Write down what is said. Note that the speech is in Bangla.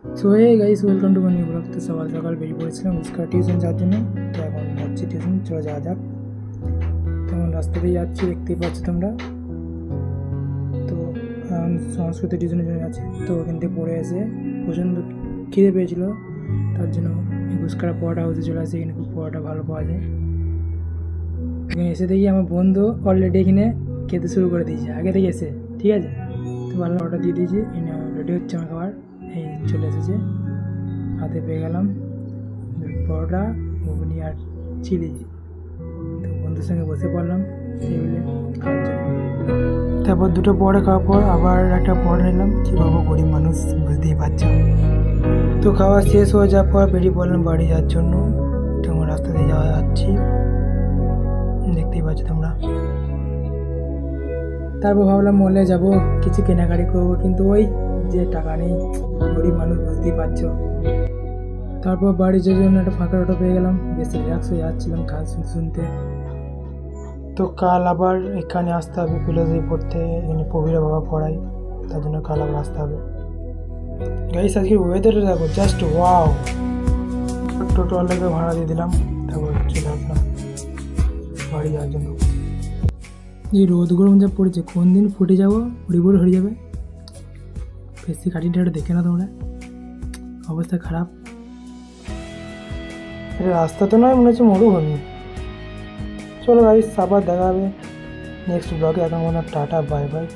So hey guys, welcome to my new blog. তো সকাল সকাল বেরিয়ে পড়েছিলাম উস্কার টিউশন যাওয়ার জন্য। তো এখন যাচ্ছি টিউশন, চলে যাওয়া যাক। তখন রাস্তা দিয়ে যাচ্ছি, দেখতেই পাচ্ছ তোমরা। তো এখন সংস্কৃত টিউশনের জন্য যাচ্ছি। তো ওখান থেকে পড়ে এসে প্রচণ্ড খিদে পেয়েছিলো, তার জন্য উস্কার পরোটা হাউসে চলে আসে। এখানে খুব পরোটা ভালো পাওয়া যায়। এখানে এসে দেখি আমার বন্ধু অলরেডি এখানে খেতে শুরু করে দিয়েছে আগে থেকে এসে, ঠিক আছে। তো ভালো অর্ডার দিয়ে দিয়েছি, রেডি হচ্ছে আমার খাবার। এই চলে এসেছে, হাতে পেয়ে গেলাম পরোটা, ঘুগনি আর চিলি। তো বন্ধুর সঙ্গে বসে পড়লাম টেবিলে খাওয়ার জন্য। তারপর দুটো পরোটা খাওয়ার পর আবার একটা পরোটা নিলাম। কী বাবু, গরিব মানুষ, বুঝতেই পারছো। তো খাওয়া শেষ হয়ে যাওয়ার পর বেরিয়ে পড়লাম বাড়ি যাওয়ার জন্য। তো আমার রাস্তা দিয়ে যাওয়া যাচ্ছি, দেখতেই পাচ্ছ তোমরা। তারপর ভাবলাম মলে যাব, কিছু কেনাকাটি করবো, কিন্তু ওই যে টাকা নেই, গরিব মানুষ, বুঝতেই পারছো। তারপর বাড়ি যাওয়ার জন্য একটা ফাঁকা অটো পেয়ে গেলাম, বেশ রিল্যাক্স হয়ে যাচ্ছিলাম গান শুনতে শুনতে। তো কাল আবার এখানে আসতে হবে ফিলোসফি পড়তে, এখানে প্রবীরা বাবা পড়াই, তার জন্য কাল আবার আসতে হবে। গাইস, আজকের ওয়েদারটা দেখো, জাস্ট ওয়াও। টোটো অনেকে ভাড়া দিয়ে দিলাম, তারপর চলে আসলাম বাড়ি যাওয়ার জন্য। এই রোদ গরম যা পড়েছে, কোন দিন ফুটে যাবো, রিবোর হয়ে যাবে। বেশি কাটিটা দেখে না তোমরা, অবস্থা খারাপ। এটা রাস্তা তো নয়, মনে হচ্ছে মরুভূমি। চলো গাইস, আবার দেখা হবে নেক্সট ব্লগে। এখন মনে টাটা, বাই বাই।